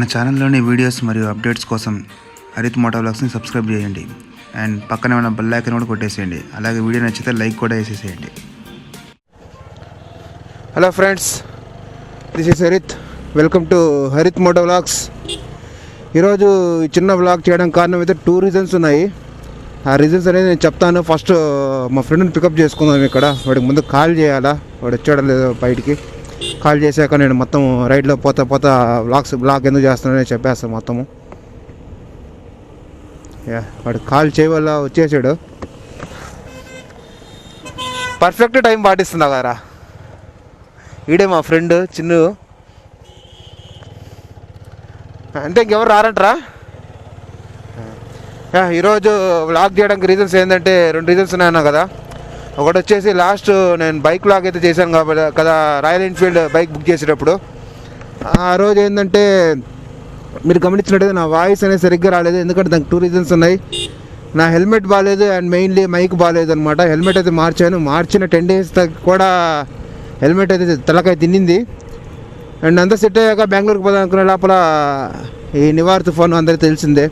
మన ఛానల్లోని వీడియోస్ మరియు అప్డేట్స్ కోసం హరిత్ మోటో వ్లాగ్స్ని సబ్స్క్రైబ్ చేయండి అండ్ పక్కనే ఉన్న బెల్ ఐకాన్ కూడా కొట్టేసేయండి. అలాగే వీడియో నచ్చితే లైక్ కూడా వేసేసేయండి. Hello friends, this is Harith. Welcome to Harith moto vlogs. ఈరోజు ఈ చిన్న వ్లాగ్ చేయడానికి కారణం అయితే 2 రీజన్స్ ఉన్నాయి. ఆ రీజన్స్ అనేది నేను చెప్తాను. ఫస్ట్ మా ఫ్రెండ్ని పికప్ చేసుకుందాం. ఇక్కడ వాడికి ముందు కాల్ చేయాలా, వాడు వచ్చాడో లేదో బయటికి. కాల్ చేశాక నేను మొత్తం రైడ్లో పోతా బ్లాగ్ ఎందుకు చేస్తున్నానని చెప్పేస్తాను మొత్తము. వాడు కాల్ చేయవల్ల వచ్చేసాడు. పర్ఫెక్ట్ టైం పాటిస్తున్నా కదా. ఈడే మా ఫ్రెండ్ చిన్ను. అంటే ఇంకెవరు రారంటరా. ఈరోజు వ్లాగ్ చేయడానికి రీజన్స్ ఏంటంటే 2 రీజన్స్ ఉన్నాయన్నా కదా. ఒకటి వచ్చేసి లాస్ట్ నేను బైక్ వ్లాగ్ అయితే చేశాను కాబట్టి కదా, రాయల్ ఎన్ఫీల్డ్ బైక్ బుక్ చేసేటప్పుడు. ఆ రోజు ఏంటంటే మీరు గమనించినట్టయితే నా వాయిస్ అనేది సరిగ్గా రాలేదు. ఎందుకంటే దానికి 2 రీజన్స్ ఉన్నాయి. నా హెల్మెట్ బాగాలేదు అండ్ మెయిన్లీ మైక్ బాగాలేదు అనమాట. హెల్మెట్ అయితే మార్చిన 10 days కూడా హెల్మెట్ అయితే తలకాయ తిన్నింది. అండ్ అంతా సెట్ అయ్యాక బెంగళూరుకి పోదాం అనుకునే లోపల ఈ నివార్ తుఫాను అందరికీ తెలిసిందే,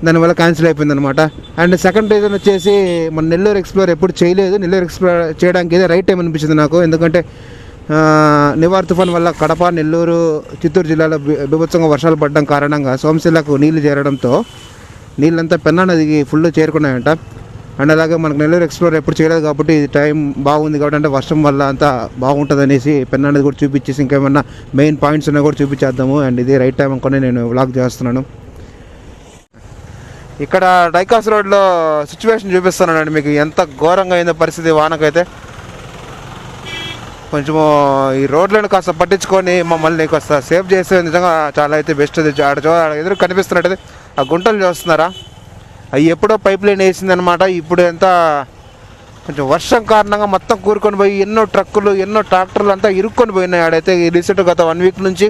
దానివల్ల క్యాన్సిల్ అయిపోయింది అనమాట. అండ్ సెకండ్ రీజన్ వచ్చేసి మన నెల్లూరు ఎక్స్ప్లోర్ ఎప్పుడు చేయలేదు. నెల్లూరు ఎక్స్ప్లోర్ చేయడానికి ఇదే రైట్ టైం అనిపించింది నాకు. ఎందుకంటే నివార్ తుఫాన్ వల్ల కడప, నెల్లూరు, చిత్తూరు జిల్లాలో బీభత్సంగా వర్షాలు పడడం కారణంగా సోమశిలకు నీళ్లు చేరడంతో నీళ్ళంతా పెన్నా నదికి ఫుల్ చేరుకున్నాయంట. అండ్ అలాగే మనకు నెల్లూరు ఎక్స్ప్లోర్ ఎప్పుడు చేయలేదు కాబట్టి ఇది టైం బాగుంది కాబట్టి, అంటే వర్షం వల్ల అంతా బాగుంటుంది అనేసి పెన్నా నది కూడా చూపించేసి ఇంకేమన్నా మెయిన్ పాయింట్స్ ఉన్నా కూడా చూపించేద్దాము. అండ్ ఇది రైట్ టైం అనుకుని నేను వ్లాగ్ చేస్తున్నాను. ఇక్కడ డైకాస్ రోడ్లో సిచ్యువేషన్ చూపిస్తున్నానండి మీకు. ఎంత ఘోరంగా అయిందో పరిస్థితి వానకైతే. కొంచెము ఈ రోడ్లను కాస్త పట్టించుకొని మమ్మల్ని కాస్త సేవ్ చేస్తే నిజంగా చాలా అయితే బెస్ట్. అది ఆడ ఎదురు కనిపిస్తున్నట్టయితే ఆ గుంటలు చూస్తున్నారా, అవి ఎప్పుడో పైప్ లైన్ వేసిందనమాట. ఇప్పుడు ఎంత కొంచెం వర్షం కారణంగా మొత్తం కూరుకొని పోయి ఎన్నో ట్రక్కులు, ఎన్నో ట్రాక్టర్లు అంతా ఇరుక్కొని పోయినాయి. ఆడైతే రీసెంట్ గత 1 week నుంచి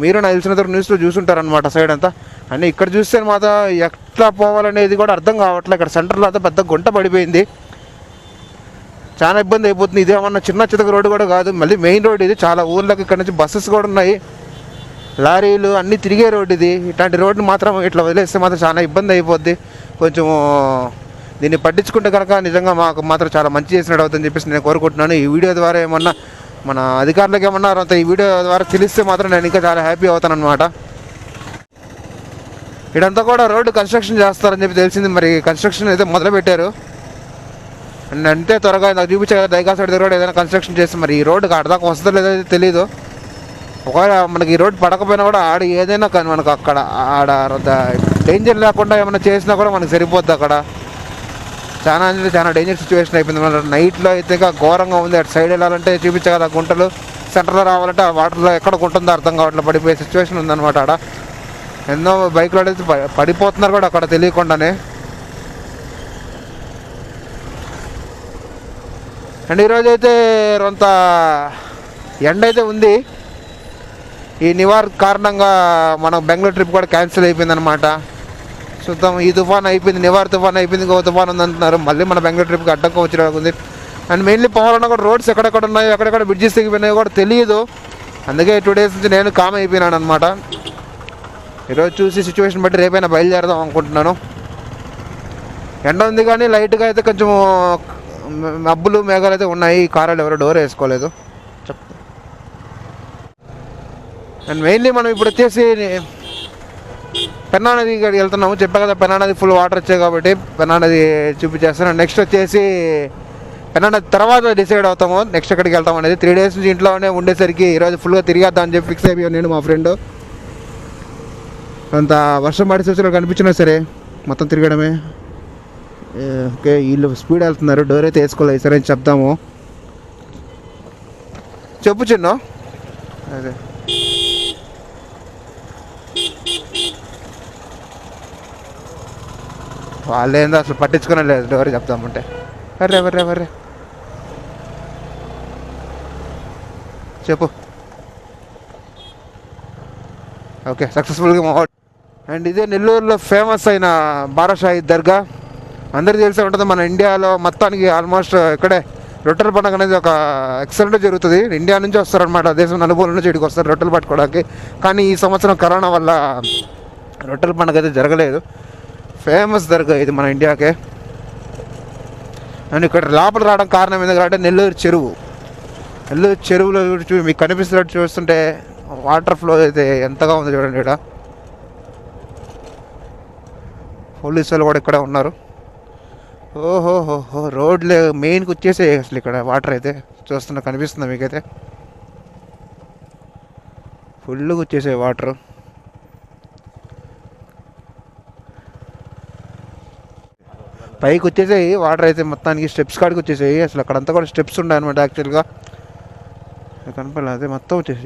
మీరు నాకు తెలిసినంత న్యూస్లో చూసుంటారనమాట సైడ్ అంతా. అని ఇక్కడ చూస్తే మాత్రం ఎట్లా పోవాలనేది కూడా అర్థం కావట్లేదు. ఇక్కడ సెంటర్లో అంతా పెద్ద గుంట పడిపోయింది. చాలా ఇబ్బంది అయిపోతుంది. ఇదేమన్నా చిన్న చితక రోడ్డు కూడా కాదు, మళ్ళీ మెయిన్ రోడ్ ఇది. చాలా ఊళ్ళకి ఇక్కడ నుంచి బస్సెస్ కూడా ఉన్నాయి, లారీలు అన్నీ తిరిగే రోడ్డు ఇది. ఇట్లాంటి రోడ్డు మాత్రం ఇట్లా వదిలేస్తే మాత్రం చాలా ఇబ్బంది అయిపోద్ది. కొంచెం దీన్ని పట్టించుకుంటే కనుక నిజంగా మాకు మాత్రం చాలా మంచి చేసినట్టు అవుతుందని చెప్పేసి నేను కోరుకుంటున్నాను. ఈ వీడియో ద్వారా ఏమన్నా మన అధికారులకు ఏమన్నా అంత ఈ వీడియో ద్వారా తెలిస్తే మాత్రం నేను ఇంకా చాలా హ్యాపీ అవుతాను అనమాట. ఇదంతా కూడా రోడ్డు కన్స్ట్రక్షన్ చేస్తారని చెప్పి తెలిసింది. మరి కన్స్ట్రక్షన్ అయితే మొదలుపెట్టారు. అండ్ అంటే త్వరగా నాకు చూపించే డైకాస్ రోడ్ రోడ్ ఏదైనా కన్స్ట్రక్షన్ చేస్తే మరి ఈ రోడ్డు అడదాకా వస్తుందో లేదో తెలియదు. ఒకవేళ మనకి ఈ రోడ్డు పడకపోయినా కూడా ఆడ ఏదైనా కానీ మనకు అక్కడ ఆడ డేంజర్ లేకుండా ఏమైనా చేసినా కూడా మనకు సరిపోద్ది. అక్కడ చాలా డేంజర్ సిచ్యువేషన్ అయిపోయింది. మన నైట్లో అయితే ఇంకా ఘోరంగా ఉంది. అటు సైడ్ వెళ్ళాలంటే చూపించే కదా గుంటలు, సెంటర్లో రావాలంటే ఆ వాటర్లో ఎక్కడ ఉంటుందో అర్థం కావట్లేదు, పడిపోయే సిచ్యువేషన్ ఉందన్నమాట. ఆడ ఎన్నో బైక్లో అయితే పడిపోతున్నారు కూడా అక్కడ తెలియకుండానే. అండ్ ఈరోజు అయితే కొంత ఎండ అయితే ఉంది. ఈ నివార్ కారణంగా మన బెంగళూరు ట్రిప్ కూడా క్యాన్సిల్ అయిపోయిందనమాట. చూద్దాం, ఈ తుఫాన్ అయిపోయింది, నివార్ తుఫాన్ అయిపోయింది, ఇంకో తుఫాన్ ఉందంటున్నారు. మళ్ళీ మన బెంగళూరు ట్రిప్కి అడ్డంగా వచ్చేలాగా ఉంది. అండ్ మెయిన్లీ పోవాలన్నా కూడా రోడ్స్ ఎక్కడెక్కడ ఉన్నాయో, ఎక్కడెక్కడ బ్రిడ్జెస్ తెగిపోయినాయో కూడా తెలియదు. అందుకే 2 days నుంచి నేను కామ్ అయిపోయినాను అనమాట. ఈరోజు చూసి సిచ్యువేషన్ బట్టి రేపైనా బయలుదేరదాం అనుకుంటున్నాను. ఎండ ఉంది కానీ లైట్గా అయితే కొంచెం మబ్బులు మేఘాలు అయితే ఉన్నాయి. ఈ కారాలు ఎవరో డోర్ వేసుకోలేదు. అండ్ మెయిన్లీ మనం ఇప్పుడు వచ్చేసి పెన్నా నది ఇక్కడికి వెళ్తున్నాము. చెప్పా కదా, పెన్నా నది ఫుల్ వాటర్ వచ్చాయి కాబట్టి పెన్నా నది చూపించేస్తాను. నెక్స్ట్ వచ్చేసి పెన్నా నది తర్వాత డిసైడ్ అవుతాము నెక్స్ట్ ఎక్కడికి వెళ్తాం అనేది. 3 days నుంచి ఇంట్లోనే ఉండేసరికి ఈరోజు ఫుల్గా తిరిగేద్దాం అని చెప్పి ఫిక్స్ అయిపోయాను నేను, మా ఫ్రెండ్. కొంత వర్షం పడే సూచనలు కనిపించినా సరే మొత్తం తిరగడమే. ఓకే, వీళ్ళు స్పీడ్ వెళ్తున్నారు, డోర్ అయితే వేసుకోలేదు. సరే అని చెప్తాము. చెప్పు చిన్న. అదే వాళ్ళు ఏందో అసలు పట్టించుకునే లేదు, డోర్ చెప్తామంటే. వర్రే చెప్పు. ఓకే, సక్సెస్ఫుల్గా మోడ్. అండ్ ఇదే నెల్లూరులో ఫేమస్ అయిన బారాషాహి దర్గా. అందరికీ తెలిసే ఉంటుంది, మన ఇండియాలో మొత్తానికి ఆల్మోస్ట్ ఇక్కడే రొట్టెల పండుగ అనేది ఒక ఎక్సలెంట్ జరుగుతుంది. ఇండియా నుంచి వస్తారనమాట, దేశం నలుమూల నుంచి ఇక్కడికి వస్తారు రొట్టెలు పట్టుకోవడానికి. కానీ ఈ సంవత్సరం కరోనా వల్ల రొట్టెల పండుగ అయితే జరగలేదు. ఫేమస్ దర్గా ఇది మన ఇండియాకే. అండ్ ఇక్కడ లోపల రావడం కారణం ఎందుకంటే నెల్లూరు చెరువులో మీకు కనిపిస్తున్నట్టు చూస్తుంటే వాటర్ ఫ్లో అయితే ఎంతగా ఉంది చూడండి. ఇక్కడ పోలీసు వాళ్ళు కూడా ఇక్కడ ఉన్నారు. ఓహోహోహో, రోడ్లు మెయిన్కి వచ్చేసే అసలు ఇక్కడ వాటర్ అయితే చూస్తున్నా, కనిపిస్తుందా మీకైతే? ఫుల్గా వచ్చేసే వాటర్. పైకి వచ్చేసాయి వాటర్ అయితే మొత్తానికి, స్టెప్స్ కాడికి వచ్చేసాయి. అసలు అక్కడంతా కూడా స్టెప్స్ ఉన్నాయి అనమాట యాక్చువల్గా. కనపడలేదు, అదే మొత్తం వచ్చేసి.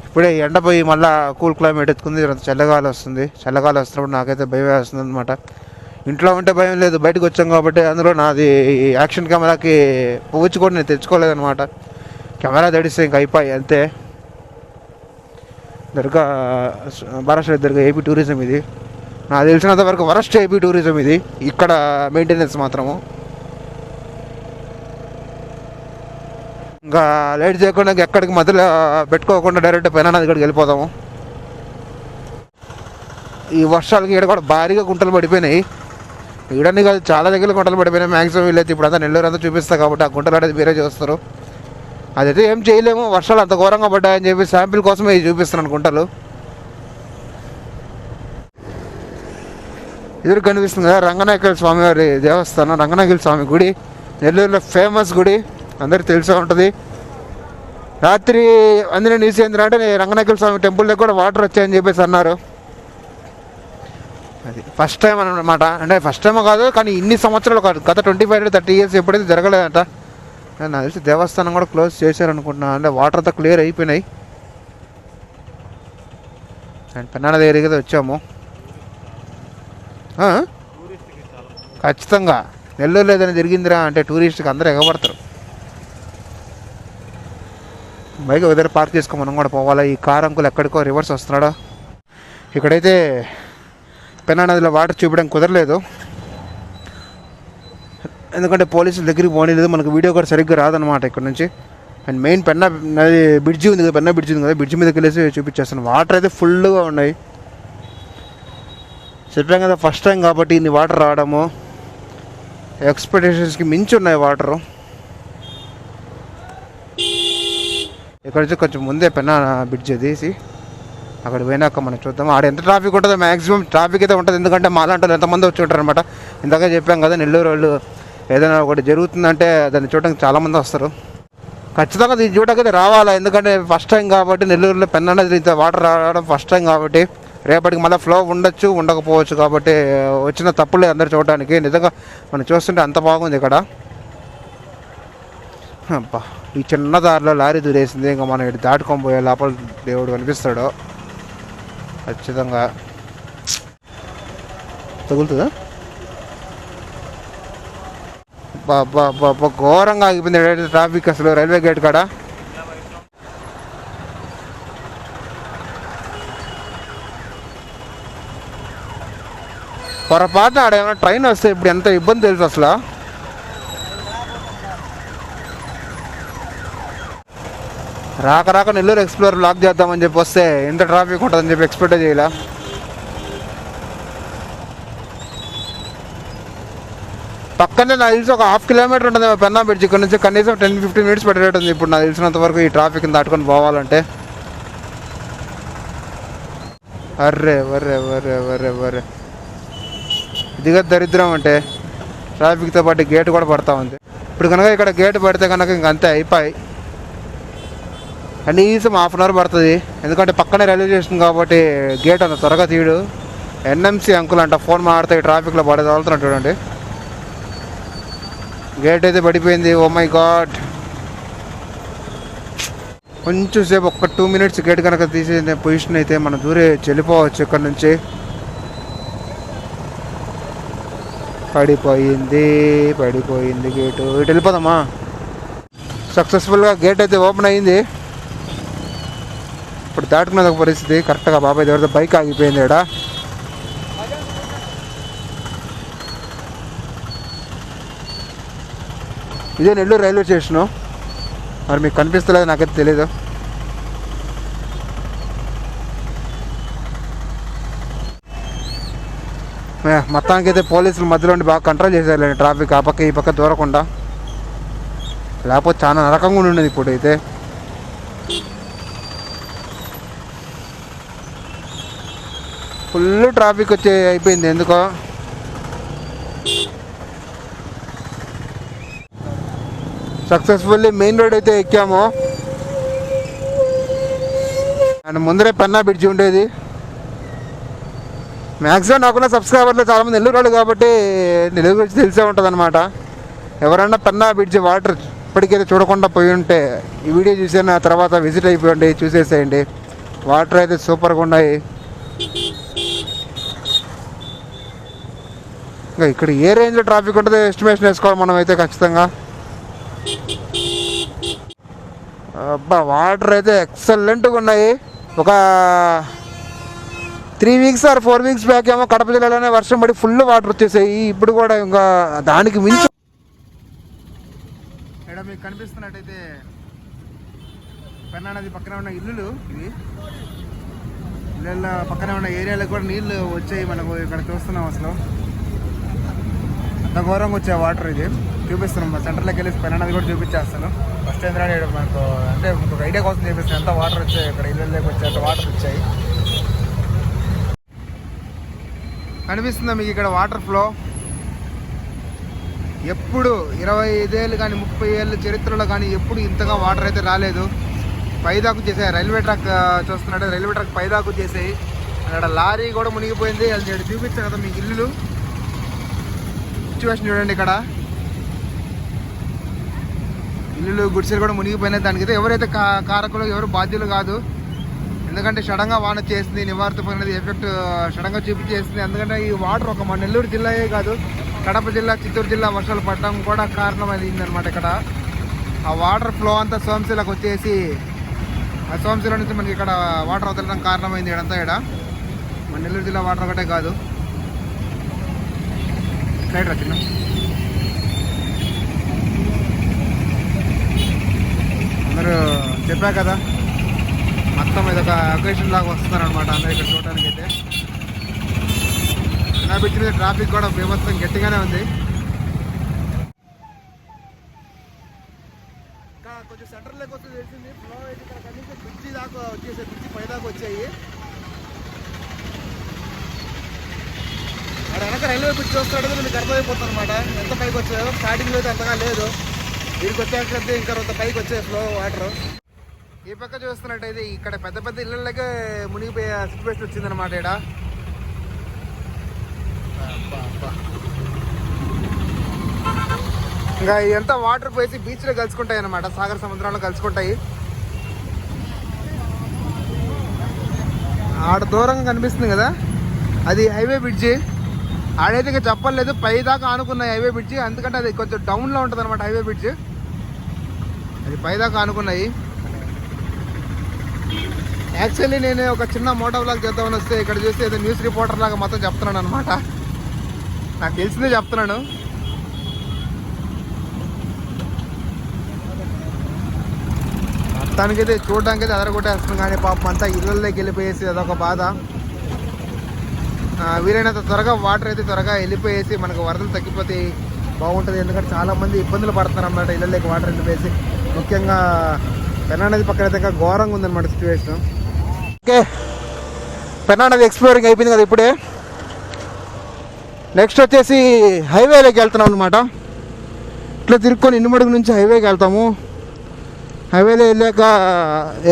ఇప్పుడే ఎండ పోయి మళ్ళీ కూల్ క్లైమేట్ ఎత్తుకుంది, చల్లగాలి వస్తుంది. చల్లగాలి వస్తున్నప్పుడు నాకైతే భయం వేస్తుంది అనమాట. ఇంట్లో ఉంటే భయం లేదు, బయటకు వచ్చాం కాబట్టి. అందులో నాది యాక్షన్ కెమెరాకి పువ్వుచ్చి కూడా నేను తెచ్చుకోలేదనమాట. కెమెరా తడిస్తే ఇంక అయిపోయి అంతే. దర్గా బారాషరీఫ్ దర్గా ఏపీ టూరిజం ఇది. నాకు తెలిసినంత వరకు వరస్ట్ ఏపీ టూరిజం ఇది, ఇక్కడ మెయింటెనెన్స్ మాత్రము. ఇంకా లేట్ చేయకుండా ఎక్కడికి మధ్యలో పెట్టుకోకుండా డైరెక్ట్ పెన్నా ఇక్కడికి వెళ్ళిపోతాము. ఈ వర్షాలకి ఇక్కడ కూడా భారీగా గుంటలు పడిపోయినాయి. ఈడని కాదు, చాలా దగ్గర గుంటలు పడిపోయినాయి. మ్యాక్సిమం వీళ్ళైతే ఇప్పుడు అంతా నెల్లూరు అంతా చూపిస్తాయి కాబట్టి ఆ గుంటలు అనేది మీరే చూస్తారు. అదైతే ఏం చేయలేము, వర్షాలు అంత ఘోరంగా పడ్డాయని చెప్పి శాంపిల్ కోసమే చూపిస్తున్నాను గుంటలు. ఎదురు కనిపిస్తుంది కదా రంగనాయకుల స్వామివారి దేవస్థానం, రంగనాయకుల స్వామి గుడి, నెల్లూరులో ఫేమస్ గుడి, అందరికి తెలిసే ఉంటుంది. రాత్రి అందులో న్యూస్ ఏంటంటే రంగనాయకుల స్వామి టెంపుల్లో కూడా వాటర్ వచ్చాయని చెప్పేసి అన్నారు. అది ఫస్ట్ టైం అనమాట. అంటే ఫస్ట్ టైం కాదు, కానీ ఇన్ని సంవత్సరాలు కాదు, గత 25 to 30 years ఎప్పుడైతే జరగలేదంట. నాకు తెలిసి దేవస్థానం కూడా క్లోజ్ చేశారనుకుంటున్నాను. అంటే వాటర్ అంతా క్లియర్ అయిపోయినాయి. అండ్ పెన్నాడ దగ్గరికి అయితే వచ్చాము. ఖచ్చితంగా నెల్లూరు లేదని జరిగిందిరా అంటే టూరిస్ట్కి అందరూ ఎగబడతారు. బైక్ దగ్గర పార్క్ చేసుకొని మనం కూడా పోవాలా. ఈ కార్ అంకుల్ ఎక్కడికో రివర్స్ వస్తున్నాడా. ఇక్కడైతే పెన్నా నదిలో వాటర్ చూపించడం కుదరలేదు, ఎందుకంటే పోలీసుల దగ్గరికి పోనీలేదు. మనకు వీడియో కూడా సరిగ్గా రాదనమాట ఇక్కడ నుంచి. అండ్ మెయిన్ పెన్నా నది బ్రిడ్జి ఉంది కదా, పెన్నా బ్రిడ్జి ఉంది కదా, బ్రిడ్జి మీదకి వెళ్ళేసి చూపించేస్తాను. వాటర్ అయితే ఫుల్గా ఉన్నాయి. చెప్పాం కదా ఫస్ట్ టైం కాబట్టి ఇన్ని వాటర్ రావడము, ఎక్స్పెక్టేషన్స్కి మించి ఉన్నాయి వాటరు. ఇక్కడ నుంచి కొంచెం ముందే పెన్నా బ్రిడ్జ్ తీసి అక్కడ పోయినాక మనం చూద్దాం. ఆడ ఎంత ట్రాఫిక్ ఉంటుందో, మ్యాక్సిమం ట్రాఫిక్ అయితే ఉంటుంది. ఎందుకంటే మాలాంటి వాళ్ళు ఎంతమంది వచ్చి ఉంటారు అనమాట. ఇందాక చెప్పాం కదా నెల్లూరు వాళ్ళు ఏదైనా ఒకటి జరుగుతుందంటే దాన్ని చూడడానికి చాలామంది వస్తారు. ఖచ్చితంగా దీన్ని చూడకైతే రావాలా, ఎందుకంటే ఫస్ట్ టైం కాబట్టి నెల్లూరులో పెన్నా నది ఇంత వాటర్ రావడం ఫస్ట్ టైం కాబట్టి. రేపటికి మళ్ళీ ఫ్లో ఉండొచ్చు ఉండకపోవచ్చు కాబట్టి వచ్చిన తప్పులే అందరు చూడడానికి. నిజంగా మనం చూస్తుంటే అంత బాగుంది ఇక్కడ. అబ్బా, ఈ చిన్న దారిలో లారీ దూరేసింది. ఇంకా మనం ఇటు దాటుకొని పోయే లోపల దేవుడు కనిపిస్తాడు ఖచ్చితంగా. తగులుతుందా? బాబా ఘోరంగా ఆగిపోయింది ట్రాఫిక్ అసలు రైల్వే గేట్ కాడ. పొరపాటున ఆడ ఏమైనా ట్రైన్ వస్తే ఇప్పుడు ఎంత ఇబ్బంది తెలుసు అసలు. రాక నెల్లూరు ఎక్స్ప్లోర్ బ్లాక్ చేద్దామని చెప్పి వస్తే ఎంత ట్రాఫిక్ ఉంటుందని చెప్పి ఎక్స్పెక్ట్ చేయలే. పక్కనే నాకు తెలిసి ఒక 1/2 kilometer ఉంటుంది పెన్నా బ్రిడ్జ్. ఇక్కడ నుంచి కనీసం 10-15 minutes పట్టేటుంది ఇప్పుడు నాకు తెలిసినంత వరకు ఈ ట్రాఫిక్ని దాటుకొని పోవాలంటే. అర్రే వర్రే వర్రే వర్రే వర్రే, ఇదిగా దరిద్రం అంటే ట్రాఫిక్తో పాటు గేట్ కూడా పడతా ఉంది. ఇప్పుడు కనుక ఇక్కడ గేట్ పడితే కనుక ఇంక అంతే అయిపోయి. కనీసం 1/2 hour పడుతుంది, ఎందుకంటే పక్కనే రైల్వే స్టేషన్ కాబట్టి గేట్ అంత త్వరగా తీయడు. ఎన్ఎంసీ అంకుల్ అంట ఫోన్ మాడితే ట్రాఫిక్లో పడే తగులుతున్నాడు చూడండి. గేట్ అయితే పడిపోయింది. Oh my god. కొంచెం సేపు ఒక్క 2 minutes గేట్ కనుక తీసే పొజిషన్ అయితే మనం దూరే వెళ్ళిపోవచ్చు ఇక్కడ నుంచి. పడిపోయింది గేటు. ఇటు వెళ్ళిపోదామా? సక్సెస్ఫుల్గా గేట్ అయితే ఓపెన్ అయ్యింది. ఇప్పుడు దాటుకునేది ఒక పరిస్థితి. కరెక్ట్గా బాబాయ్ దగ్గర బైక్ ఆగిపోయింది. ఇక్కడ ఇదే నెల్లూరు రైల్వే స్టేషను. మరి మీకు కనిపిస్తలేదు, నాకైతే తెలీదు. మొత్తానికి అయితే పోలీసులు మధ్యలో ఉండి బాగా కంట్రోల్ చేశారు ట్రాఫిక్, ఆ పక్క ఈ పక్క దూరకుండా. లేకపోతే చాలా నరకంగా ఉండేది ఇప్పుడు అయితే. ఫుల్ ట్రాఫిక్ వచ్చి అయిపోయింది ఎందుకో. సక్సెస్ఫుల్లీ మెయిన్ రోడ్ అయితే ఎక్కాము. అండ్ ముందరే పెన్నా బ్రిడ్జి ఉండేది. మ్యాక్సిమం నాకున్న సబ్స్క్రైబర్లు చాలామంది నెల్లూరు వాళ్ళు కాబట్టి నెల్లూరు గురించి తెలిసే ఉంటుంది అనమాట. ఎవరన్నా పెన్నా బ్రిడ్జి వాటర్ ఇప్పటికైతే చూడకుండా పోయి ఉంటే ఈ వీడియో చూసిన తర్వాత విజిట్ అయిపోయింది, చూసేసేయండి. వాటర్ అయితే సూపర్గా ఉన్నాయి. ఇంకా ఇక్కడ ఏ రేంజ్లో ట్రాఫిక్ ఉంటుందో ఎస్టిమేషన్ వేసుకోవాలి మనం అయితే ఖచ్చితంగా. అబ్బా వాటర్ అయితే ఎక్సలెంట్గా ఉన్నాయి. ఒక 3 weeks or 4 weeks బ్యాక్ ఏమో కడప జిల్లాలోనే వర్షం పడి ఫుల్ వాటర్ వచ్చేసాయి. ఇప్పుడు కూడా ఇంకా దానికి మించి. ఇక్కడ మీకు కనిపిస్తున్నట్టయితే పెన్నా నది పక్కన ఉన్న ఇల్లులు ఇవి. ఇళ్ళ పక్కన ఉన్న ఏరియాలకు కూడా నీళ్ళు వచ్చాయి. మనకు ఇక్కడ చూస్తున్నాం అసలు అంత ఘోరంగా వచ్చే వాటర్. ఇది చూపిస్తున్నాం సెంటర్లోకి వెళ్ళి పెన్నా నది కూడా చూపించేస్తాను. ఫస్ట్ టైం రాడు మనకు అంటే ఒక ఐడియా కోసం చూపిస్తాను ఎంత వాటర్ వచ్చాయి. ఇక్కడ ఇళ్ళకి వచ్చే వాటర్ వచ్చాయి కనిపిస్తుందా మీకు ఇక్కడ వాటర్ ఫ్లో. ఎప్పుడు 25 ఏళ్ళు కానీ 30 ఏళ్ళ చరిత్రలో కానీ ఎప్పుడు ఇంతగా వాటర్ అయితే రాలేదు. పైదాకు చేసాయి. రైల్వే ట్రాక్ చూస్తున్నట్టు రైల్వే ట్రాక్ పైదాకు చేసాయి. అక్కడ లారీ కూడా మునిగిపోయింది. అది నేను చూపించాను కదా మీకు ఇల్లు సిచ్యువేషన్ చూడండి. ఇక్కడ ఇల్లులు గుడిసెలు కూడా మునిగిపోయినాయి. దానికైతే ఎవరైతే కారకులు ఎవరు బాధ్యులు కాదు. ఎందుకంటే సడన్గా వాన చేసింది, నివారితమైనది ఎఫెక్ట్ సడన్గా చూపించేసింది. ఎందుకంటే ఈ వాటర్ ఒక మన నెల్లూరు జిల్లాయే కాదు కడప జిల్లా, చిత్తూరు జిల్లా వర్షాలు పడడం కూడా కారణమైంది అనమాట. ఇక్కడ ఆ వాటర్ ఫ్లో అంతా సోమశిలకు వచ్చేసి ఆ సోమశిల నుంచి మనకి ఇక్కడ వాటర్ వదలడం కారణమైంది. ఇక్కడంతా ఇక్కడ మన నెల్లూరు జిల్లా వాటర్ ఒకటే కాదు. సైడ్ రా చిన్న. అందరూ చెప్పా కదా మొత్తం ఇదొక అకేషన్ లాగా వస్తున్నారనమాట అందరూ ఇక్కడ చూడటానికి. అయితే నా బిడ్డ మీద ట్రాఫిక్ కూడా బీభత్సం గట్టిగానే ఉంది. ఇంకా కొంచెం సెంటర్లోకి వస్తే తెలిసింది ఫ్లో అయితే ఇక్కడ కనీసం బ్రిడ్జి దాకా వచ్చేసాయి, బ్రిడ్జి పై దాకా వచ్చాయి. మరి వెనక రైల్వే బ్రిడ్జ్ చూస్తాడో మీకు అర్థమైపోతుంది అనమాట ఎంత పైకి వచ్చాయో. స్టార్టింగ్లో అయితే అంతగా లేదు, వీరికి వచ్చేసరికి ఇంకా కొంత పైకి వచ్చాయి ఫ్లో వాటర్. ఈ పక్క చూస్తున్నట్టయితే ఇక్కడ పెద్ద పెద్ద ఇళ్ళకే మునిగిపోయే సిచ్యువేషన్ వచ్చిందనమాట. ఇక్కడ ఇంకా ఇదంతా వాటర్ పోసి బీచ్లో కలుసుకుంటాయి అన్నమాట, సాగర సముద్రంలో కలుసుకుంటాయి. ఆడ దూరంగా కనిపిస్తుంది కదా అది హైవే బ్రిడ్జి. ఆడైతే ఇంకా చెప్పలేదు పై దాకా ఆనుకున్నాయి హైవే బ్రిడ్జి. ఎందుకంటే అది కొంచెం డౌన్లో ఉంటుంది అనమాట హైవే బ్రిడ్జి. అది పై దాకా ఆనుకున్నాయి. యాక్చువల్లీ నేను ఒక చిన్న మోటో వ్లాగ్ చేద్దామని వస్తే ఇక్కడ చూస్తే ఏదో న్యూస్ రిపోర్టర్ లాగా మొత్తం చెప్తున్నాను అనమాట. నాకు తెలిసిందే చెప్తున్నాను. మొత్తానికైతే చూడడానికి అయితే అదరగొట్టేస్తున్నాం. కానీ పాపం అంతా ఇళ్ళల్లోకి వెళ్ళిపోయేసి అదొక బాధ. వీలైనంత త్వరగా వాటర్ అయితే త్వరగా వెళ్ళిపోయేసి మనకు వరదలు తగ్గిపోతే బాగుంటుంది. ఎందుకంటే చాలామంది ఇబ్బందులు పడుతున్నారు అన్నమాట ఇళ్ళల్లోకి వాటర్ వెళ్ళిపోయేసి. ముఖ్యంగా పెన్నా నది పక్కన అయితే ఇంకా ఘోరంగా ఉందన్నమాట సిచ్యువేషన్. ఓకే పెన్నా నది ఎక్స్ప్లోరింగ్ అయిపోయింది కదా ఇప్పుడే. నెక్స్ట్ వచ్చేసి హైవేలోకి వెళ్తున్నాం అనమాట. ఇట్లా తిరుక్కొని ఇనుమడుగు నుంచి హైవేకి వెళ్తాము. హైవేలో వెళ్ళాక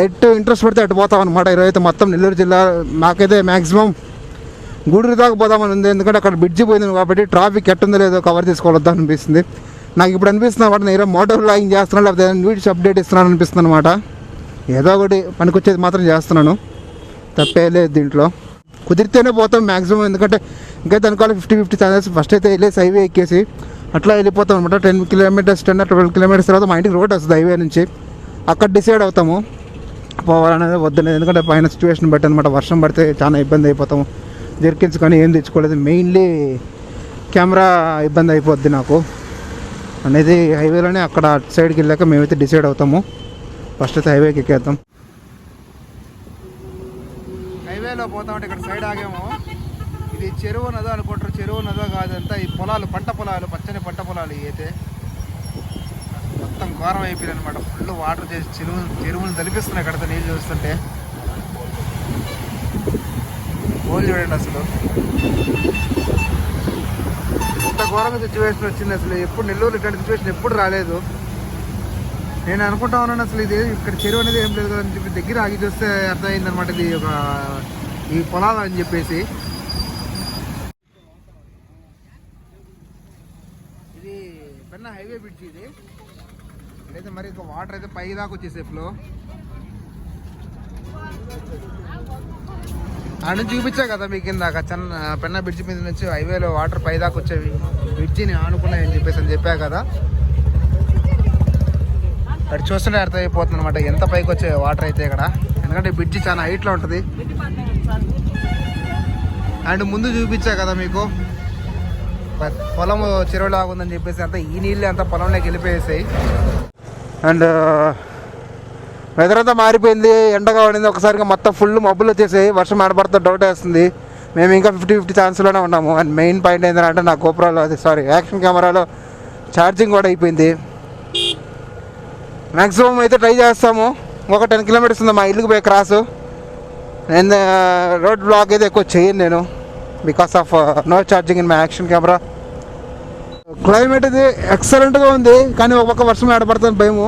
ఎటు ఇంట్రెస్ట్ పడితే అటు పోతాం అనమాట. ఈరోజు అయితే మొత్తం నెల్లూరు జిల్లా నాకైతే మ్యాక్సిమం గూడూరు దాకా పోదామని ఉంది. ఎందుకంటే అక్కడ బ్రిడ్జి పోయింది కాబట్టి ట్రాఫిక్ ఎట్టుందో లేదో కవర్ చేసుకోవద్దా అనిపిస్తుంది నాకు. ఇప్పుడు అనిపిస్తుంది అనమాట నేను మోటార్ వ్లాగింగ్ చేస్తున్నాను లేకపోతే వీడియోస్ అప్డేట్ ఇస్తున్నాను అనిపిస్తుంది అనమాట. ఏదో ఒకటి పనికొచ్చేది మాత్రం చేస్తున్నాను, తప్పే లేదు దీంట్లో. కుదిరితేనే పోతాం మ్యాక్సిమం. ఎందుకంటే ఇంకైతే అనుకోవాలి 50-50 ఛాన్సెస్. ఫస్ట్ అయితే వెళ్ళేసి హైవే ఎక్కేసి అట్లా వెళ్ళిపోతాం అనమాట. 10 kilometers 10 or 12 kilometers తర్వాత మా ఇంటికి రోడ్ వస్తుంది హైవే నుంచి. అక్కడ డిసైడ్ అవుతాము పోవాలనేది వద్దనేది. ఎందుకంటే పైన సిచ్యువేషన్ బట్టి అనమాట. వర్షం పడితే చాలా ఇబ్బంది అయిపోతాము. జర్కిన్స్ కానీ ఏం తెచ్చుకోలేదు. మెయిన్లీ కెమెరా ఇబ్బంది అయిపోద్ది నాకు. అనేది హైవేలోనే అక్కడ అటు సైడ్కి వెళ్ళాక మేమైతే డిసైడ్ అవుతాము. ఫస్ట్ అయితే హైవేకి ఎక్కేద్దాం. హైవేలో పోతామంటే ఇక్కడ సైడ్ ఆగాము. ఇది చెరువు నదో అనుకుంటారు, చెరువు నదో కాదంతా ఈ పొలాలు, పంట పొలాలు, పచ్చని పంట పొలాలు. ఇవి అయితే మొత్తం ఘోరం అయిపోయింది అనమాట. ఫుల్ వాటర్ చేసి చెరువుని తలిపిస్తున్నాయి ఇక్కడ నీళ్ళు చూస్తుంటే. పోలు చూడండి అసలు ఇంత ఘోరంగా సిచ్యువేషన్ వచ్చింది. అసలు ఎప్పుడు నెల్లూరు ఇట్లాంటి సిచ్యువేషన్ ఎప్పుడు రాలేదు. నేను అనుకుంటా ఉన్నాను అసలు ఇది ఇక్కడ చెరువు అనేది ఏం లేదు అని చెప్పి దగ్గర ఆగి చూస్తే అర్థమైంది అనమాట ఇది ఒక ఈ పొలాలు అని చెప్పేసి. ఇది పెన్నా హైవే బ్రిడ్జ్. ఇది అయితే మరి ఇంకా వాటర్ అయితే పై దాకా వచ్చేసే ఫ్లో. ఆడ నుంచి చూపించా కదా మీకు ఇందాక పెన్నా బ్రిడ్జ్ మీద నుంచి హైవేలో వాటర్ పై దాకా వచ్చేవి, బ్రిడ్జిని ఆనుకున్నాయని చెప్పా కదా. అటు చూస్తుంటే అర్థమైపోతుంది అనమాట ఎంత పైకి వచ్చే వాటర్ అయితే ఇక్కడ. ఎందుకంటే బ్రిడ్జి చాలా హైట్లో ఉంటుంది. అండ్ ముందు చూపించా కదా మీకు పొలం చెరువులాగా ఉందని చెప్పేసి అంతా ఈ నీళ్ళే అంతా పొలంలోకి వెళ్ళిపోయేసాయి. అండ్ వెదర్ అంతా మారిపోయింది, ఎండగా ఉండింది. ఒకసారిగా మొత్తం ఫుల్ మబ్బులు వచ్చేసాయి. వర్షం ఆడపడుతూ డౌట్ వేస్తుంది. మేము ఇంకా 50-50 ఛాన్స్లోనే ఉన్నాము. అండ్ మెయిన్ పాయింట్ ఏంటంటే నా గోప్రాలో యాక్షన్ కెమెరాలో ఛార్జింగ్ కూడా అయిపోయింది. మ్యాక్సిమం అయితే ట్రై చేస్తాము. ఒక 10 కిలోమీటర్స్ ఉంది మా ఇల్లుకి పోయి క్రాసు. నేను రోడ్ బ్లాక్ అయితే ఎక్కువ చేయను నేను, because of no charging in my action camera. Climate ఇది ఎక్సలెంట్గా ఉంది, కానీ ఒక పక్క వర్షం ఆడపడుతుంది భయము.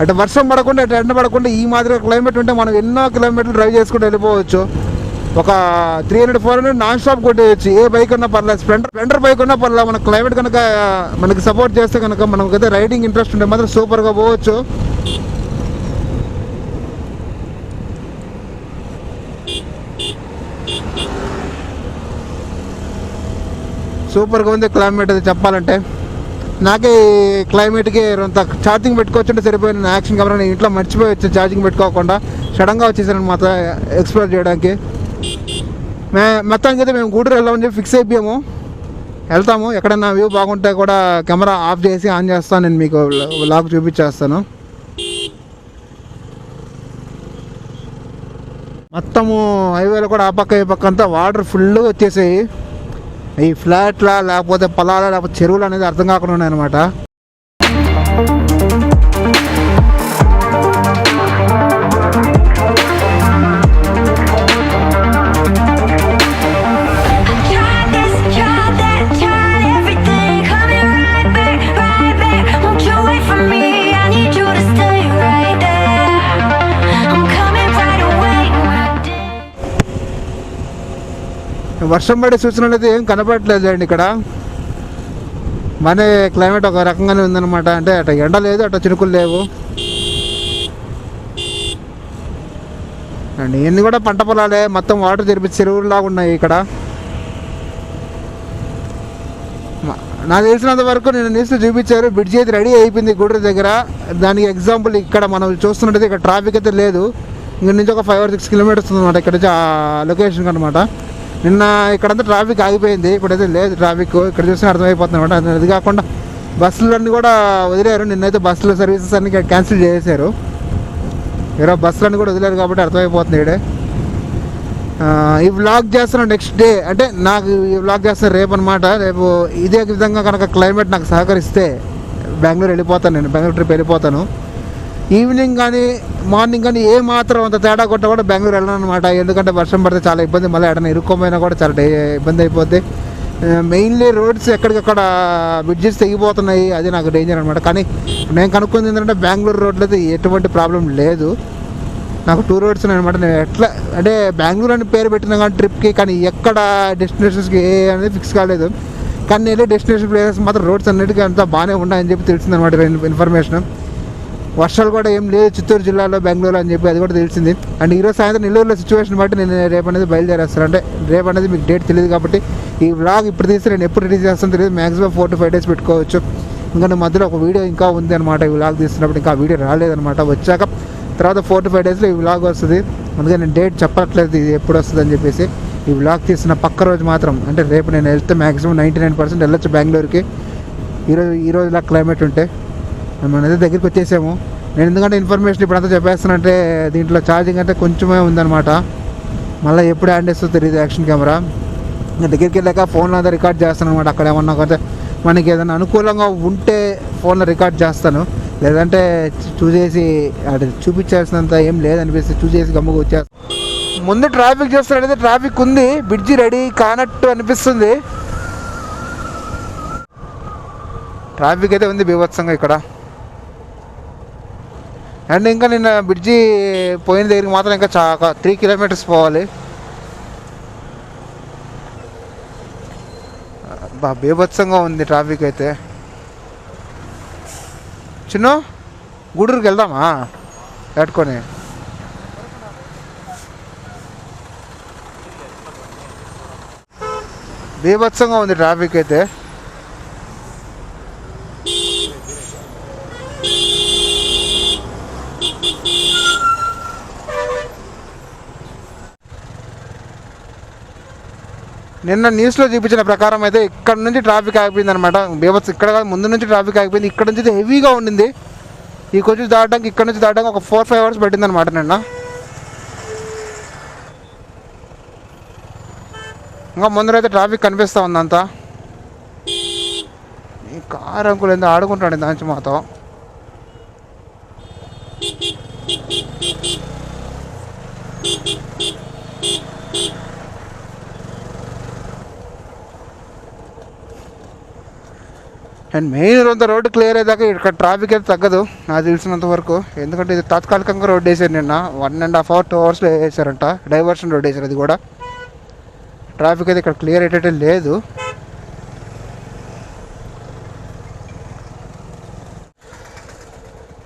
అటు వర్షం పడకుండా అటు ఎండ పడకుండా ఈ మాదిరిగా క్లైమేట్ ఉంటే మనం ఎన్నో కిలోమీటర్లు డ్రైవ్ చేసుకుంటూ వెళ్ళిపోవచ్చు. ఒక 300-400 నాన్ స్టాప్ కొట్టేయచ్చు. ఏ బైక్ ఉన్నా పర్లేదు, స్ప్లెండర్ బైక్ ఉన్నా పర్లేదు. మన క్లైమేట్ కనుక మనకి సపోర్ట్ చేస్తే కనుక మనకైతే రైడింగ్ ఇంట్రెస్ట్ ఉంటే మాత్రం సూపర్గా పోవచ్చు. సూపర్గా ఉంది క్లైమేట్ అది చెప్పాలంటే. నాకే క్లైమేట్కి కొంత ఛార్జింగ్ పెట్టుకోవచ్చుంటే సరిపోయింది. నా యాక్షన్ కెమెరా నేను ఇంట్లో మర్చిపోయి వచ్చి ఛార్జింగ్ పెట్టుకోకుండా సడన్గా వచ్చేసాను అనమాట ఎక్స్ప్లోర్ చేయడానికి. మొత్తానికి అయితే మేము గూడూరు వెళ్దామని చెప్పి ఫిక్స్ అయిపోయాము. వెళ్తాము. ఎక్కడన్నా వ్యూ బాగుంటే కూడా కెమెరా ఆఫ్ చేసి ఆన్ చేస్తాను, నేను మీకు వ్లాగ్ చూపించేస్తాను. మొత్తము హైవేలో కూడా ఆ పక్క ఈ పక్క అంతా వాటర్ ఫుల్గా వచ్చేసాయి. ఈ ఫ్లాట్లా లేకపోతే పొలాల లేకపోతే చెరువులు అనేది అర్థం కాకుండా ఉన్నాయి అనమాట. వర్షం పడే సూచనలు అయితే ఏం కనపడట్లేదు అండి ఇక్కడ. మన క్లైమేట్ ఒక రకంగానే ఉందన్నమాట. అంటే అటు ఎండ లేదు, అటు చినుకులు లేవు. అండ్ ఇవన్నీ కూడా పంట పొలాలే, మొత్తం వాటర్ తెరిపి చెరువులాగా ఉన్నాయి ఇక్కడ. నాకు తెలిసినంత వరకు నేను న్యూస్లో చూపించారు, బ్రిడ్జ్ అయితే రెడీ అయిపోయింది గూడూరు దగ్గర. దానికి ఎగ్జాంపుల్ ఇక్కడ మనం చూస్తున్నట్టయితే ఇక్కడ ట్రాఫిక్ అయితే లేదు. ఇక్కడ నుంచి ఒక 5 or 6 కిలోమీటర్స్ ఉందన్నమాట ఇక్కడ నుంచి ఆ లొకేషన్కి అనమాట. నిన్న ఇక్కడంతా ట్రాఫిక్ ఆగిపోయింది, ఇప్పుడైతే లేదు ట్రాఫిక్. ఇక్కడ చూస్తే అర్థమైపోతుంది అనమాట. అది కాకుండా బస్సులన్నీ కూడా వదిలేరు. నిన్నైతే బస్సుల సర్వీసెస్ అన్ని క్యాన్సిల్ చేశారు. వేరే బస్సులన్నీ కూడా వదిలేరు కాబట్టి అర్థమైపోతుంది ఇక్కడే. ఈ వ్లాగ్ చేస్తున్న నెక్స్ట్ డే, అంటే నాకు ఈ వ్లాగ్ చేస్తున్న రేపు అనమాట. రేపు ఇదే విధంగా కనుక క్లైమేట్ నాకు సహకరిస్తే బెంగళూరు వెళ్ళిపోతాను. నేను బెంగళూరు ట్రిప్ వెళ్ళిపోతాను. ఈవినింగ్ కానీ మార్నింగ్ కానీ ఏ మాత్రం అంత తేడా కొట్ట కూడా బెంగళూరు వెళ్ళను అనమాట. ఎందుకంటే వర్షం పడితే చాలా ఇబ్బంది, మళ్ళీ ఎక్కడైనా ఇరుక్కోమైనా కూడా చాలా ఇబ్బంది అయిపోద్ది. మెయిన్లీ రోడ్స్ ఎక్కడికక్కడ బ్రిడ్జెస్ తెగిపోతున్నాయి, అది నాకు డేంజర్ అనమాట. కానీ నేను కనుక్కుంది ఏంటంటే బెంగళూరు రోడ్లు అయితే ఎటువంటి ప్రాబ్లం లేదు. నాకు 2 రోడ్స్ ఉన్నాయన్నమాట. నేను ఎట్లా అంటే బెంగళూరు అని పేరు పెట్టినా కానీ ట్రిప్కి, కానీ ఎక్కడ డెస్టినేషన్స్కి ఏ అనేది ఫిక్స్ కాలేదు. కానీ నేను డెస్టినేషన్ ప్లేసెస్ మాత్రం రోడ్స్ అన్నిటికీ అంతా బాగానే ఉన్నాయని చెప్పి తెలిసిందనమాట ఇన్ఫర్మేషన్. వర్షాలు కూడా ఏం లేదు చిత్తూరు జిల్లాలో, బెంగళూరు అని చెప్పి అది కూడా తెలిసింది. అండ్ ఈరోజు సాయంత్రం నెల్లూరులో సిచ్యువేషన్ బట్టి నేను రేపు అనేది బయలుదేరేస్తాను. అంటే రేపు అనేది మీకు డేట్ తెలియదు కాబట్టి ఈ వ్లాగ్ ఇప్పుడు తీస్తే నేను ఎప్పుడు రిలీజ్ చేస్తాను తెలియదు. మ్యాక్సిమం 4 to 5 days పెట్టుకోవచ్చు. ఎందుకంటే మధ్యలో ఒక వీడియో ఇంకా ఉంది అనమాట. ఈ వ్లాగ్ తీస్తున్నప్పుడు ఇంకా వీడియో రాలేదనమాట. వచ్చాక తర్వాత 4 to 5 daysలో ఈ వ్లాగ్ వస్తుంది. అందుకే నేను డేట్ చెప్పట్లేదు ఇది ఎప్పుడు వస్తుంది అని చెప్పేసి. ఈ వ్లాగ్ తీసిన పక్క రోజు మాత్రం, అంటే రేపు నేను వెళ్తే మ్యాక్సిమం 99% వెళ్ళొచ్చు బెంగళూరుకి. ఈరోజు ఇలా క్లైమేట్ ఉంటే మనైతే దగ్గరికి వచ్చేసాము. నేను ఎందుకంటే ఇన్ఫర్మేషన్ ఇప్పుడంతా చెప్పేస్తానంటే దీంట్లో ఛార్జింగ్ అంటే కొంచెమే ఉందన్నమాట. మళ్ళీ ఎప్పుడు హ్యాండ్ చేస్తుందో తెలియదు యాక్షన్ కెమెరా. ఇంకా దగ్గరికి వెళ్ళాక ఫోన్లో అంతా రికార్డ్ చేస్తాను అనమాట. అక్కడ ఏమన్నా కొంత మనకి ఏదైనా అనుకూలంగా ఉంటే ఫోన్లో రికార్డ్ చేస్తాను, లేదంటే చూసేసి అది చూపించాల్సినంత ఏం లేదనిపిస్తే చూసేసి గమ్ముగా వచ్చేస్తాను. ముందు ట్రాఫిక్ చూస్తున్నట్టయితే ట్రాఫిక్ ఉంది, బ్రిడ్జి రెడీ కానట్టు అనిపిస్తుంది. ట్రాఫిక్ అయితే ఉంది బీభత్సంగా ఇక్కడ. అండ్ ఇంకా నిన్న బ్రిడ్జి పోయిన దగ్గరికి మాత్రం ఇంకా 3 కిలోమీటర్స్ పోవాలి. బీభత్సంగా ఉంది ట్రాఫిక్ అయితే. చిన్న గూడూరుకి వెళ్దామా పెట్టుకొని? బీభత్సంగా ఉంది ట్రాఫిక్ అయితే. నిన్న న్యూస్లో చూపించిన ప్రకారం అయితే ఇక్కడ నుంచి ట్రాఫిక్ ఆగిపోయింది అనమాట. బీభత్సం ఇక్కడ కాదు, ముందు నుంచి ట్రాఫిక్ ఆగిపోయింది. ఇక్కడ నుంచి అయితే హెవీగా ఉండింది. ఈ కొంచెం దాటడానికి ఇక్కడ నుంచి దాటడానికి ఒక 4-5 అవర్స్ పట్టింది అనమాట నిన్న. ఇంకా ముందరైతే ట్రాఫిక్ కనిపిస్తూ ఉంది అంతా. ఈ కార్ అంకులు ఎందుకు ఆడుకుంటాడు దాని మాతో. అండ్ మెయిన్ రోడ్డు క్లియర్ అయ్యాక ఇక్కడ ట్రాఫిక్ అయితే తగ్గదు నాకు తెలిసినంత వరకు. ఎందుకంటే ఇది తాత్కాలికంగా రోడ్డు వేసారు నిన్న. 1.5 hours 2 hours వేసారంట. డైవర్షన్ రోడ్ వేసారు. అది కూడా ట్రాఫిక్ అయితే ఇక్కడ క్లియర్ అయ్యేటట్టు లేదు.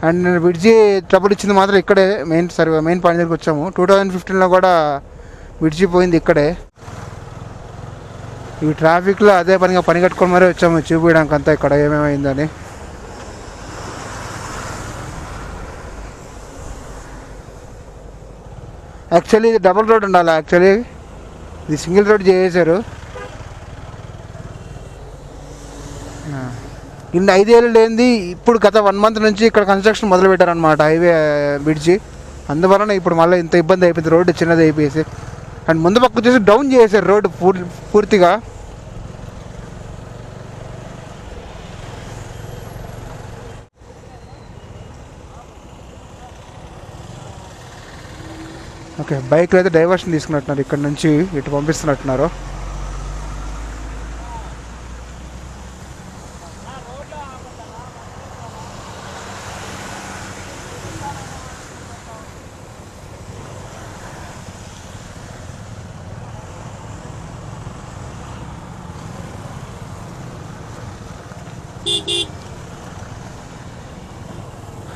అండ్ నేను బ్రిడ్జి ట్రబుల్ ఇచ్చింది మాత్రం ఇక్కడే మెయిన్ పాయింట్ దగ్గరికి వచ్చాము. 2015లో కూడా బ్రిడ్జి పోయింది ఇక్కడే. ఈ ట్రాఫిక్లో అదే పని కట్టుకొని మరీ వచ్చాము చూపించడానికి అంతా ఇక్కడ ఏమేమైందని. యాక్చువల్లీ ఇది డబుల్ రోడ్ ఉండాలి. యాక్చువల్లీ ఇది సింగిల్ రోడ్ చేసేసారు. ఇన్ని 5 ఏళ్ళు లేనిది ఇప్పుడు గత 1 month నుంచి ఇక్కడ కన్స్ట్రక్షన్ మొదలు పెట్టారనమాట హైవే బ్రిడ్జి. అందువలన ఇప్పుడు మళ్ళీ ఇంత ఇబ్బంది అయిపోయింది. రోడ్డు చిన్నది అయిపోయేసి. అండ్ ముందు పక్క వచ్చేసి డౌన్ చేశారు రోడ్డు పూర్తిగా. ఓకే, బైక్లో అయితే డైవర్షన్ తీసుకున్నట్టున్నారు. ఇక్కడ నుంచి ఇటు పంపిస్తున్నట్టున్నారు.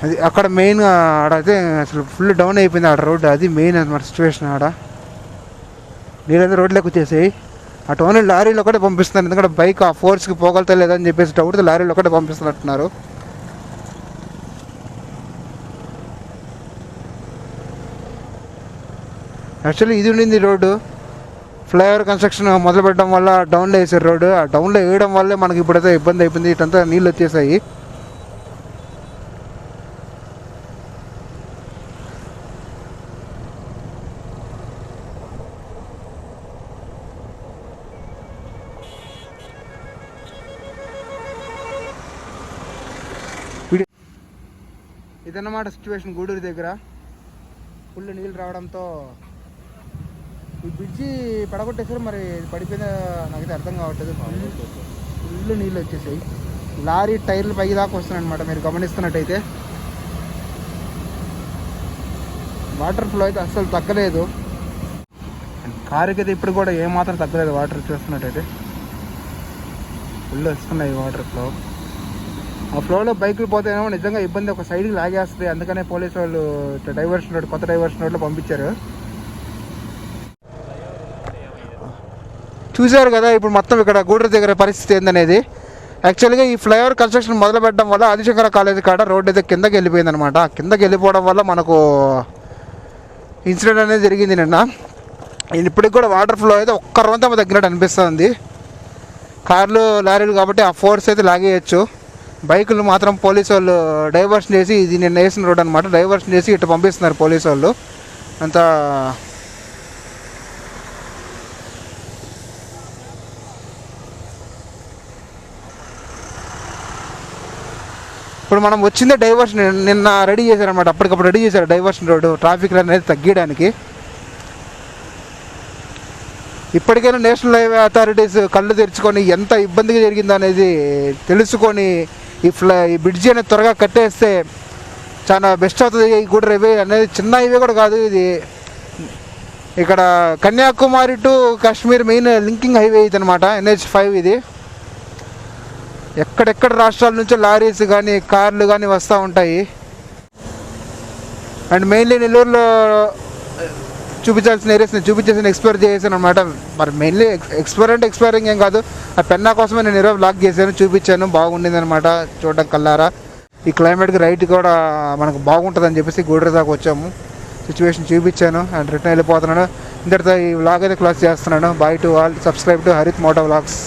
అది అక్కడ మెయిన్ ఆడైతే అసలు ఫుల్ డౌన్ అయిపోయింది ఆడ రోడ్డు. అది మెయిన్ అనమాట సిచ్యువేషన్. ఆడ నీళ్ళైతే రోడ్లోకి వచ్చేసాయి. అటు ఓన్లీ లారీలో ఒకటే పంపిస్తున్నారు. ఎందుకంటే బైక్ ఆ ఫోర్స్కి పోగలుగుతా లేదని చెప్పేసి డౌట్తో లారీలో ఒకటే పంపిస్తున్నట్టున్నారు. యాక్చువల్లీ ఇది ఉండింది రోడ్డు. ఫ్లైఓవర్ కన్స్ట్రక్షన్ మొదలు పెట్టడం వల్ల డౌన్లో వేసారు రోడ్డు. ఆ డౌన్లో వేయడం వల్లే మనకి ఇప్పుడైతే ఇబ్బంది అయిపోయింది. ఇటంతా నీళ్ళు వచ్చేసాయి. ఇదన్నమాట సిచ్యువేషన్ గూడూరు దగ్గర. ఫుల్ నీళ్ళు రావడంతో ఈ బ్రిడ్జి పడగొట్టేసారు. మరి పడిపోయిందా నాకైతే అర్థం కావట్లేదు. ఫుల్ నీళ్ళు వచ్చేసాయి. లారీ టైర్లు పై దాకా వస్తున్నాయి అనమాట. మీరు గమనిస్తున్నట్టయితే వాటర్ ఫ్లో అయితే అస్సలు తగ్గలేదు. కారుకి అయితే ఇప్పుడు కూడా ఏమాత్రం తగ్గలేదు. వాటర్ చూస్తున్నట్టయితే ఫుల్ వస్తున్నాయి వాటర్ ఫ్లో. ఆ ఫ్లోలో బైకులు పోతేనేమో నిజంగా ఇబ్బంది. ఒక సైడ్కి లాగేస్తుంది. అందుకనే పోలీసు వాళ్ళు డైవర్షన్ రోడ్, కొత్త డైవర్షన్ రోడ్లో పంపించారు. చూశారు కదా ఇప్పుడు మొత్తం ఇక్కడ గూడూరు దగ్గర పరిస్థితి ఏందనేది. యాక్చువల్గా ఈ ఫ్లైఓవర్ కన్స్ట్రక్షన్ మొదలు పెట్టడం వల్ల ఆదిశంకర కాలేజీ కాడ రోడ్డు అయితే కిందకి వెళ్ళిపోయింది అనమాట. కిందకి వెళ్ళిపోవడం వల్ల మనకు ఇన్సిడెంట్ అనేది జరిగింది నిన్న. ఇప్పటికి కూడా వాటర్ ఫ్లో అయితే ఒక్క రవంతా తగ్గినట్టు అనిపిస్తుంది. కార్లు లారీలు కాబట్టి ఆ ఫోర్స్ అయితే లాగేయచ్చు. బైకులు మాత్రం పోలీసు వాళ్ళు డైవర్షన్ చేసి, ఇది నేను వేసిన రోడ్ అనమాట, డైవర్షన్ చేసి ఇటు పంపిస్తున్నారు పోలీసు వాళ్ళు అంతా. ఇప్పుడు మనం వచ్చిందే డైవర్షన్, నిన్న రెడీ చేశారనమాట, అప్పటికప్పుడు రెడీ చేశారు డైవర్షన్ రోడ్డు, ట్రాఫిక్ అనేది తగ్గించడానికి. ఇప్పటికైనా నేషనల్ హైవే అథారిటీస్ కళ్ళు తెరుచుకొని ఎంత ఇబ్బందిగా జరిగింది అనేది తెలుసుకొని ఈ బ్రిడ్జి అనేది త్వరగా కట్టేస్తే చాలా బెస్ట్ అవుతుంది. ఈ కూడా హైవే అనేది చిన్న హైవే కూడా కాదు, ఇది ఇక్కడ Kanyakumari to Kashmir main linking highway ఇది అనమాట, NH5 ఇది. ఎక్కడెక్కడ రాష్ట్రాల నుంచి లారీస్ కానీ కార్లు కానీ వస్తూ ఉంటాయి. అండ్ మెయిన్లీ నెల్లూరులో చూపించాల్సిన ఏరియాస్ నేను చూపించేసి ఎక్స్ప్లోర్ చేసాను అనమాట. మరి మెయిన్లీ ఎక్స్ప్లోరింగ్ ఏం కాదు, ఆ పెన్నా కోసమే నేను ఈరోజు బ్లాగ్ చేశాను, చూపించాను, బాగుండింది అనమాట చూడడం కల్లారా. ఈ క్లైమేట్కి రైట్ కూడా మనకు బాగుంటుందని చెప్పేసి గూడూరు దాకా వచ్చాము, సిచ్యువేషన్ చూపించాను అండ్ రిటర్న్ వెళ్ళిపోతున్నాను. ఇంతటితో ఈ వ్లాగ్ అయితే క్లాస్ చేస్తున్నాను. Bye to all, subscribe to Harith moto vlogs.